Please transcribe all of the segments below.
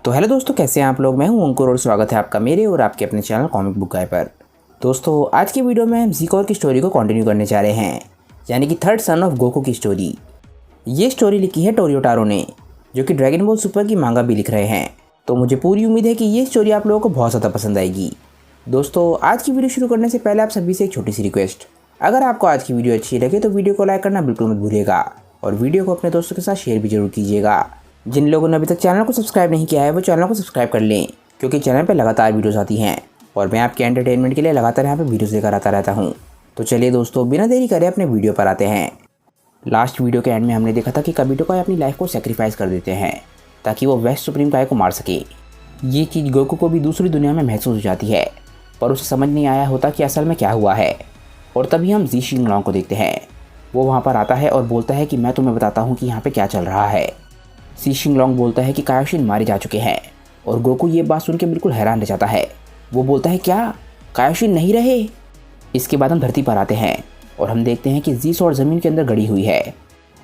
तो हेलो दोस्तों, कैसे हैं आप लोग। मैं हूं अंकुर और स्वागत है आपका मेरे और आपके अपने चैनल कॉमिक बुक गाय पर। दोस्तों, आज की वीडियो में हम ज़ीकोर की स्टोरी को कंटिन्यू करने जा रहे हैं, यानी कि थर्ड सन ऑफ गोकू की स्टोरी। ये स्टोरी लिखी है टोरियो टारो ने, जो कि ड्रैगन बॉल सुपर की मांगा भी लिख रहे हैं। तो मुझे पूरी उम्मीद है कि ये स्टोरी आप लोगों को बहुत ज़्यादा पसंद आएगी। दोस्तों, आज की वीडियो शुरू करने से पहले आप सभी से एक छोटी सी रिक्वेस्ट, अगर आपको आज की वीडियो अच्छी लगे तो वीडियो को लाइक करना बिल्कुल मत भूलिएगा और वीडियो को अपने दोस्तों के साथ शेयर भी जरूर कीजिएगा। जिन लोगों ने अभी तक चैनल को सब्सक्राइब नहीं किया है वो चैनल को सब्सक्राइब कर लें, क्योंकि चैनल पर लगातार वीडियोस आती हैं और मैं आपके एंटरटेनमेंट के लिए लगातार यहाँ पे वीडियोस लेकर आता रहता हूँ। तो चलिए दोस्तों, बिना देरी करे अपने वीडियो पर आते हैं। लास्ट वीडियो के एंड में हमने देखा था कि काबुतो काय अपनी लाइफ को सेक्रीफाइस कर देते हैं ताकि वो वेस्ट सुप्रीम काय को मार सके। ये चीज़ गोकू को भी दूसरी दुनिया में महसूस हो जाती है, पर उसे समझ नहीं आया होता कि असल में क्या हुआ है। और तभी हम जी शिंगलॉन्ग को देखते हैं। वो वहाँ पर आता है और बोलता है कि मैं तुम्हें बताता हूँ कि यहाँ पे क्या चल रहा है। जी शिंगलॉन्ग बोलता है कि कायोशिन मारे जा चुके हैं और गोकू ये बात सुन के बिल्कुल हैरान रह जाता है। वो बोलता है क्या कायोशिन नहीं रहे। इसके बाद हम धरती पर आते हैं और हम देखते हैं कि जी स्वॉर्ड ज़मीन के अंदर गड़ी हुई है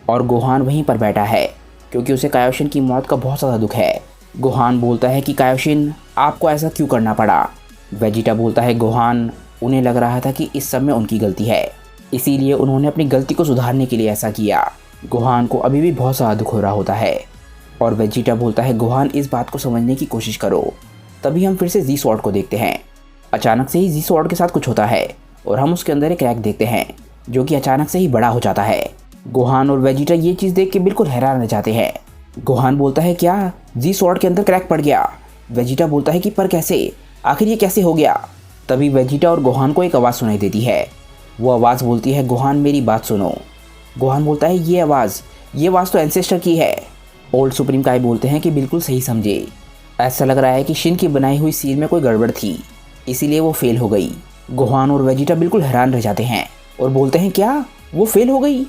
और गोहान वहीं पर बैठा है, क्योंकि उसे कायोशिन की मौत का बहुत ज़्यादा दुख है। गोहान बोलता है कि कायोशिन आपको ऐसा क्यों करना पड़ा। वेजिटा बोलता है गोहान, उन्हें लग रहा था कि इस सब में उनकी गलती है, इसीलिए उन्होंने अपनी गलती को सुधारने के लिए ऐसा किया। गोहान को अभी भी बहुत ज़्यादा दुख हो रहा होता है और वेजिटा बोलता है गोहान इस बात को समझने की कोशिश करो। तभी हम फिर से जी स्वॉर्ड को देखते हैं। अचानक से ही जी स्वॉर्ड के साथ कुछ होता है और हम उसके अंदर एक क्रैक देखते हैं जो कि अचानक से ही बड़ा हो जाता है। गोहान और वेजिटा ये चीज़ देख के बिल्कुल हैरान रह जाते हैं। गोहान बोलता है क्या जी स्वॉर्ड के अंदर क्रैक पड़ गया। वेजिटा बोलता है कि पर कैसे, आखिर ये कैसे हो गया। तभी वेजिटा और गोहान को एक आवाज़ सुनाई देती है। वो आवाज़ बोलती है गोहान मेरी बात सुनो। गोहान बोलता है ये आवाज़ तो एंसेस्टर की है। ओल्ड सुप्रीम काय बोलते हैं कि बिल्कुल सही समझे, ऐसा लग रहा है कि शिन की बनाई हुई सील में कोई गड़बड़ थी, इसीलिए वो फेल हो गई। गोहान और वेजिटा बिल्कुल हैरान रह जाते हैं और बोलते हैं क्या वो फेल हो गई।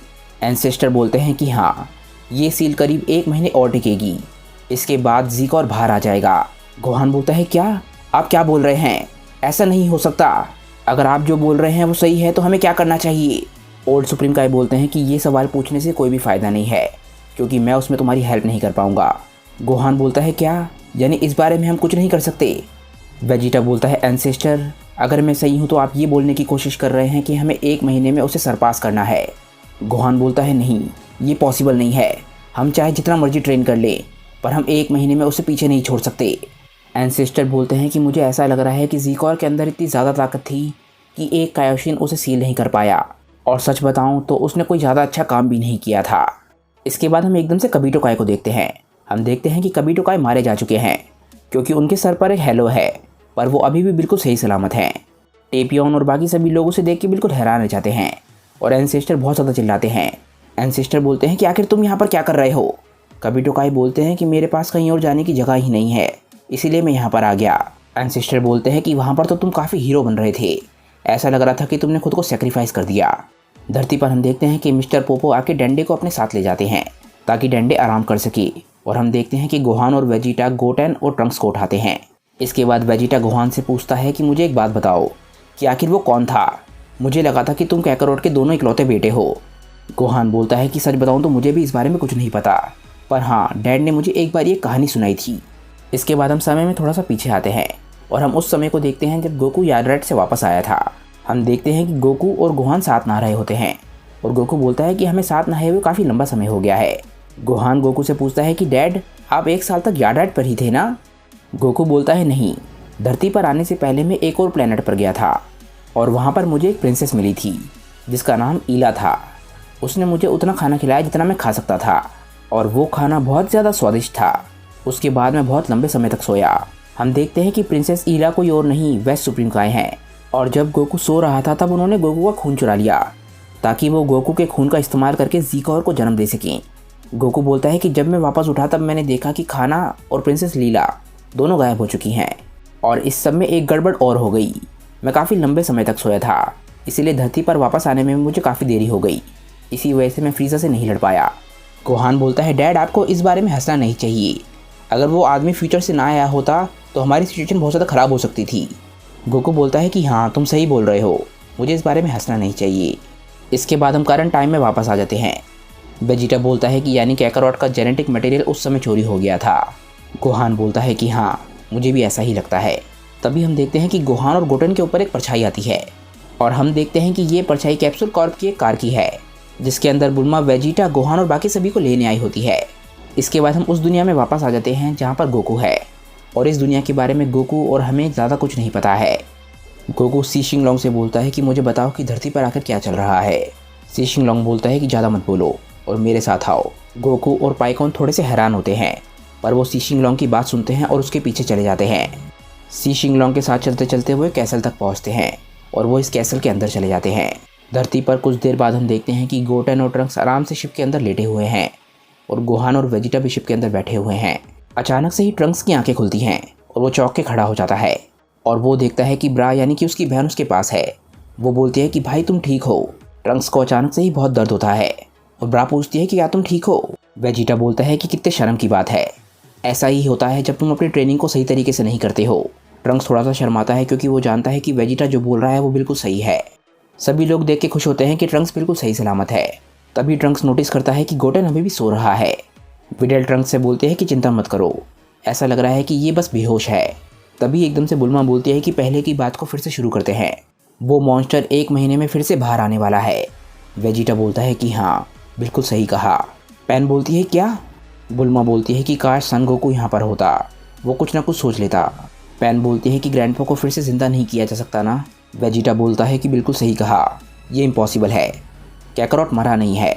एंसेस्टर बोलते हैं कि हाँ, ये सील करीब 1 महीने और टिकेगी, इसके बाद ज़ीकोर बाहर आ जाएगा। गोहान बोलता है क्या आप क्या बोल रहे हैं, ऐसा नहीं हो सकता। अगर आप जो बोल रहे हैं वो सही है तो हमें क्या करना चाहिए। ओल्ड सुप्रीम काय बोलते हैं कि ये सवाल पूछने से कोई भी फ़ायदा नहीं है, क्योंकि मैं उसमें तुम्हारी हेल्प नहीं कर पाऊंगा। गोहान बोलता है क्या, यानी इस बारे में हम कुछ नहीं कर सकते। वेजिटा बोलता है एंसेस्टर, अगर मैं सही हूँ तो आप ये बोलने की कोशिश कर रहे हैं कि हमें 1 महीने में उसे सरपास करना है। गोहान बोलता है नहीं, ये पॉसिबल नहीं है। हम चाहे जितना मर्जी ट्रेन कर ले, पर हम 1 महीने में उसे पीछे नहीं छोड़ सकते। एंसेस्टर बोलते हैं कि मुझे ऐसा लग रहा है कि ज़ीकोर के अंदर इतनी ज़्यादा ताकत थी कि एक कायोशिन उसे सील नहीं कर पाया, और सच बताऊं तो उसने कोई ज़्यादा अच्छा काम भी नहीं किया था। इसके बाद हम एकदम से काबुतो काय को देखते हैं। हम देखते हैं कि काबुतो काय मारे जा चुके हैं, क्योंकि उनके सर पर एक हेलो है, पर वो अभी भी बिल्कुल सही सलामत हैं। टेपियोन और बाकी सभी लोग उसे देख के बिल्कुल हैरान रह जाते हैं और एंसेस्टर बहुत ज़्यादा चिल्लाते हैं। एंसेस्टर बोलते हैं कि आखिर तुम यहाँ पर क्या कर रहे हो। काबुतो काय बोलते हैं कि मेरे पास कहीं और जाने की जगह ही नहीं है, इसीलिए मैं यहाँ पर आ गया। एंसेस्टर बोलते हैं कि वहाँ पर तो तुम काफ़ी हीरो बन रहे थे, ऐसा लग रहा था कि तुमने खुद को सेक्रीफाइस कर दिया। धरती पर हम देखते हैं कि मिस्टर पोपो आके डेंडे को अपने साथ ले जाते हैं ताकि डेंडे आराम कर सके, और हम देखते हैं कि गोहान और वेजिटा गोटेन और ट्रंक्स को उठाते हैं। इसके बाद वेजिटा गोहान से पूछता है कि मुझे एक बात बताओ कि आखिर वो कौन था। मुझे लगा था कि तुम कैकरोट के दोनों इकलौते बेटे हो। गोहान बोलता है कि सच बताऊँ तो मुझे भी इस बारे में कुछ नहीं पता, पर हाँ, डैड ने मुझे एक बार ये कहानी सुनाई थी। इसके बाद हम समय में थोड़ा सा पीछे आते हैं और हम उस समय को देखते हैं जब गोकू यार्डराइट से वापस आया था। हम देखते हैं कि गोकू और गोहान साथ नहा रहे होते हैं और गोकू बोलता है कि हमें साथ नहाए हुए काफ़ी लंबा समय हो गया है। गोहान गोकू से पूछता है कि डैड, आप 1 साल तक यार्डराइट पर ही थे ना। गोकू बोलता है नहीं, धरती पर आने से पहले मैं एक और प्लेनेट पर गया था और वहाँ पर मुझे एक प्रिंसेस मिली थी जिसका नाम ईला था। उसने मुझे उतना खाना खिलाया जितना मैं खा सकता था, और वो खाना बहुत ज़्यादा स्वादिष्ट था। उसके बाद मैं बहुत लंबे समय तक सोया। हम देखते हैं कि प्रिंसेस ईला कोई और नहीं, वेस्ट सुप्रीम काय हैं, और जब गोकू सो रहा था तब उन्होंने गोकू का खून चुरा लिया ताकि वो गोकू के खून का इस्तेमाल करके ज़ीकोर को जन्म दे सकें। गोकू बोलता है कि जब मैं वापस उठा तब मैंने देखा कि खाना और प्रिंसेस लीला दोनों गायब हो चुकी हैं, और इस सब में एक गड़बड़ और हो गई। मैं काफ़ी लंबे समय तक सोया था, इसीलिए धरती पर वापस आने में मुझे काफ़ी देरी हो गई, इसी वजह से मैं फ्रीज़र से नहीं लड़ पाया। गोहान बोलता है डैड, आपको इस बारे में हंसना नहीं चाहिए। अगर वो आदमी फ्यूचर से ना आया होता तो हमारी सिचुएशन बहुत ज़्यादा ख़राब हो सकती थी। गोकू बोलता है कि हाँ, तुम सही बोल रहे हो, मुझे इस बारे में हंसना नहीं चाहिए। इसके बाद हम करंट टाइम में वापस आ जाते हैं। वेजिटा बोलता है कि यानी कैकरोट का जेनेटिक मटेरियल उस समय चोरी हो गया था। गोहान बोलता है कि हाँ, मुझे भी ऐसा ही लगता है। तभी हम देखते हैं कि गोहान और गोटेन के ऊपर एक परछाई आती है और हम देखते हैं कि ये परछाई कैप्सूल कॉर्प की एक कार की है, जिसके अंदर बुल्मा, वेजिटा, गोहान और बाकी सभी को लेने आई होती है। इसके बाद हम उस दुनिया में वापस आ जाते हैं जहाँ पर गोकू है और इस दुनिया के बारे में गोकू और हमें ज़्यादा कुछ नहीं पता है। गोकू सी शिंगलोंग से बोलता है कि मुझे बताओ कि धरती पर आकर क्या चल रहा है। सी शिंगलोंग बोलता है कि ज़्यादा मत बोलो और मेरे साथ आओ। गोकू और पाइकोन थोड़े से हैरान होते हैं, पर वो सी शिंगलोंग की बात सुनते हैं और उसके पीछे चले जाते हैं। सी शिंगलोंग के साथ चलते चलते वो एक कैसल तक पहुँचते हैं और वो इस कैसल के अंदर चले जाते हैं। धरती पर कुछ देर बाद हम देखते हैं कि गोटेन और ट्रंक्स आराम से शिप के अंदर लेटे हुए हैं और गोहान और वेजिटा भी शिप के अंदर बैठे हुए हैं। अचानक से ही ट्रंक्स की आंखें खुलती हैं और वो चौंक के खड़ा हो जाता है और वो देखता है कि ब्रा यानी कि उसकी बहन उसके पास है। वो बोलती है कि भाई तुम ठीक हो। ट्रंक्स को अचानक से ही बहुत दर्द होता है और ब्रा पूछती है कि क्या तुम ठीक हो। वेजिटा बोलता है कि कितने शर्म की बात है, ऐसा ही होता है जब तुम अपनी ट्रेनिंग को सही तरीके से नहीं करते हो। ट्रंक्स थोड़ा सा शर्माता है क्योंकि वो जानता है कि वेजिटा जो बोल रहा है वो बिल्कुल सही है। सभी लोग देख के खुश होते हैं कि ट्रंक्स बिल्कुल सही सलामत है। तभी ट्रंक्स नोटिस करता है कि गोटेन अभी भी सो रहा है। विडेल ट्रंक्स से बोलते हैं कि चिंता मत करो, ऐसा लग रहा है कि ये बस बेहोश है। तभी एकदम से बुल्मा बोलती है कि पहले की बात को फिर से शुरू करते हैं, वो मॉन्स्टर 1 महीने में फिर से बाहर आने वाला है। वेजिटा बोलता है कि हाँ, बिल्कुल सही कहा। पैन बोलती है क्या? बुल्मा बोलती है कि काश सन गोकू यहाँ पर होता, वो कुछ ना कुछ सोच लेता। पैन बोलती है कि ग्रैंडपा को फिर से जिंदा नहीं किया जा सकता ना। वेजिटा बोलता है कि बिल्कुल सही कहा, ये इम्पॉसिबल है। कैकरॉट मरा नहीं है,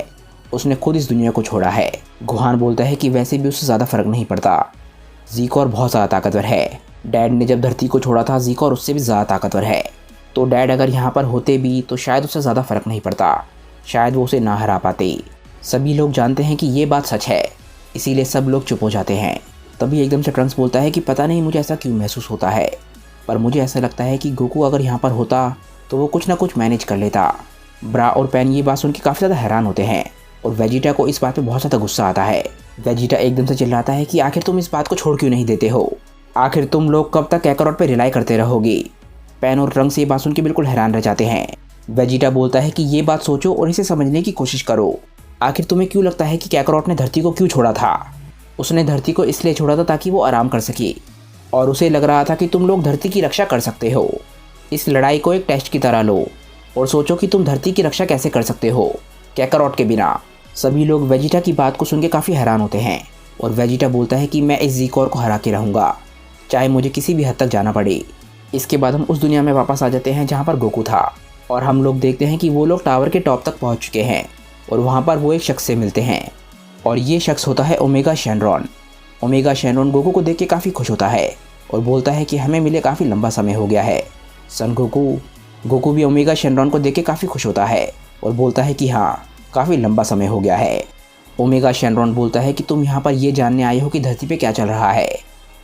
उसने खुद इस दुनिया को छोड़ा है। गोहान बोलता है कि वैसे भी उससे ज़्यादा फर्क नहीं पड़ता, ज़ीकोर बहुत ज़्यादा ताकतवर है। डैड ने जब धरती को छोड़ा था ज़ीकोर उससे भी ज़्यादा ताकतवर है, तो डैड अगर यहाँ पर होते भी तो शायद उससे ज़्यादा फर्क नहीं पड़ता, शायद वो उसे ना हरा पाते। सभी लोग जानते हैं कि ये बात सच है, इसीलिए सब लोग चुप हो जाते हैं। तभी एकदम से ट्रंक्स बोलता है कि पता नहीं मुझे ऐसा क्यों महसूस होता है, पर मुझे ऐसा लगता है कि गोकू अगर यहाँ पर होता तो वो कुछ ना कुछ मैनेज कर लेता। ब्रा और पैन ये बात सुन के काफ़ी ज़्यादा हैरान होते हैं और वेजिटा को इस बात पे बहुत ज़्यादा गुस्सा आता है। वेजिटा एकदम से चिल्लाता है कि आखिर तुम इस बात को छोड़ क्यों नहीं देते हो, आखिर तुम लोग कब तक कैकरॉट पे रिलाई करते रहोगे। पैन और ट्रंक्स ये बात सुन के बिल्कुल हैरान रह जाते हैं। वेजिटा बोलता है कि ये बात सोचो और इसे समझने की कोशिश करो, आखिर तुम्हें क्यों लगता है कि कैकरॉट ने धरती को क्यों छोड़ा था। उसने धरती को इसलिए छोड़ा था ताकि वो आराम कर सके और उसे लग रहा था कि तुम लोग धरती की रक्षा कर सकते हो। इस लड़ाई को एक टेस्ट की तरह लो और सोचो कि तुम धरती की रक्षा कैसे कर सकते हो कैकरॉट के बिना। सभी लोग वेजिटा की बात को सुन के काफ़ी हैरान होते हैं और वेजिटा बोलता है कि मैं इस ज़ीकोर को हरा के रहूँगा, चाहे मुझे किसी भी हद तक जाना पड़े। इसके बाद हम उस दुनिया में वापस आ जाते हैं जहाँ पर गोकू था और हम लोग देखते हैं कि वो लोग टावर के टॉप तक पहुँच चुके हैं और वहाँ पर वो एक शख्स से मिलते हैं और ये शख्स होता है omega Shenron. Omega Shenron Goku को देख के काफ़ी खुश होता है और बोलता है कि हमें मिले काफ़ी लंबा समय हो गया है सन गोकू। गोकू भी ओमेगा शेनरॉन को देख के काफ़ी खुश होता है और बोलता है कि हाँ, काफ़ी लंबा समय हो गया है। ओमेगा शेनरॉन बोलता है कि तुम यहाँ पर ये जानने आए हो कि धरती पे क्या चल रहा है,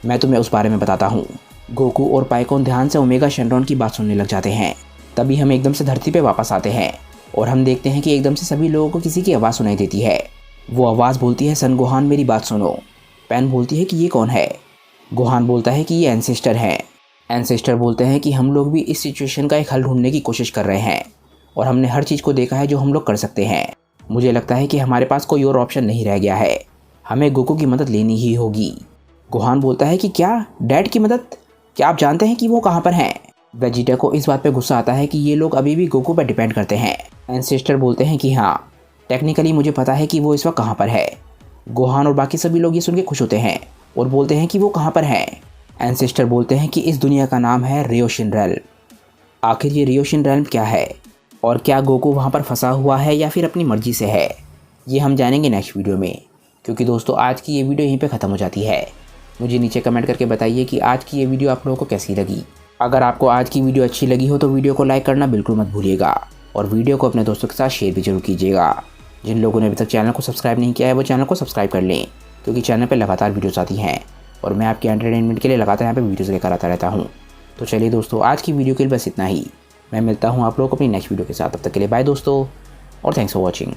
मैं तुम्हें उस बारे में बताता हूँ। गोकू और पाइकोन ध्यान से ओमेगा शेनरॉन की बात सुनने लग जाते हैं। तभी हम एकदम से धरती पे वापस आते हैं और हम देखते हैं कि एकदम से सभी लोगों को किसी की आवाज़ सुनाई देती है। वो आवाज़ बोलती है, सन गोहान मेरी बात सुनो। पैन बोलती है कि ये कौन है। गोहान बोलता है कि ये एंसेस्टर हैं। एंसेस्टर बोलते हैं कि हम लोग भी इस सिचुएशन का एक हल ढूंढने की कोशिश कर रहे हैं और हमने हर चीज़ को देखा है जो हम लोग कर सकते हैं। मुझे लगता है कि हमारे पास कोई और ऑप्शन नहीं रह गया है, हमें गोकू की मदद लेनी ही होगी। गोहान बोलता है कि क्या डैड की मदद, क्या आप जानते हैं कि वो कहाँ पर हैं। वेजिटा को इस बात पे गुस्सा आता है कि ये लोग अभी भी गोकू पर डिपेंड करते हैं। एंसेस्टर बोलते हैं कि हाँ, टेक्निकली मुझे पता है कि वो इस वक्त कहाँ पर है। गोहान और बाकी सभी लोग ये सुन के खुश होते हैं और बोलते हैं कि वो कहाँ पर हैं। एंसेस्टर बोलते हैं कि इस दुनिया का नाम है रियोशिन रेल्म। आखिर ये रियोशिन रेल्म क्या है और क्या गोकू वहाँ पर फंसा हुआ है या फिर अपनी मर्जी से है, ये हम जानेंगे नेक्स्ट वीडियो में। क्योंकि दोस्तों आज की ये वीडियो यहीं पे ख़त्म हो जाती है। मुझे नीचे कमेंट करके बताइए कि आज की ये वीडियो आप लोगों को कैसी लगी। अगर आपको आज की वीडियो अच्छी लगी हो तो वीडियो को लाइक करना बिल्कुल मत भूलिएगा और वीडियो को अपने दोस्तों के साथ शेयर भी जरूर कीजिएगा। जिन लोगों ने अभी तक चैनल को सब्सक्राइब नहीं किया है वो चैनल को सब्सक्राइब कर लें, क्योंकि चैनल पर लगातार वीडियोस आती हैं और मैं आपके एंटरटेनमेंट के लिए लगातार यहाँ पे वीडियोस लेकर आता रहता हूँ। तो चलिए दोस्तों, आज की वीडियो के लिए बस इतना ही। मैं मिलता हूँ आप लोगों को अपनी नेक्स्ट वीडियो के साथ। तब तक के लिए बाय दोस्तों और थैंक्स फॉर वॉचिंग।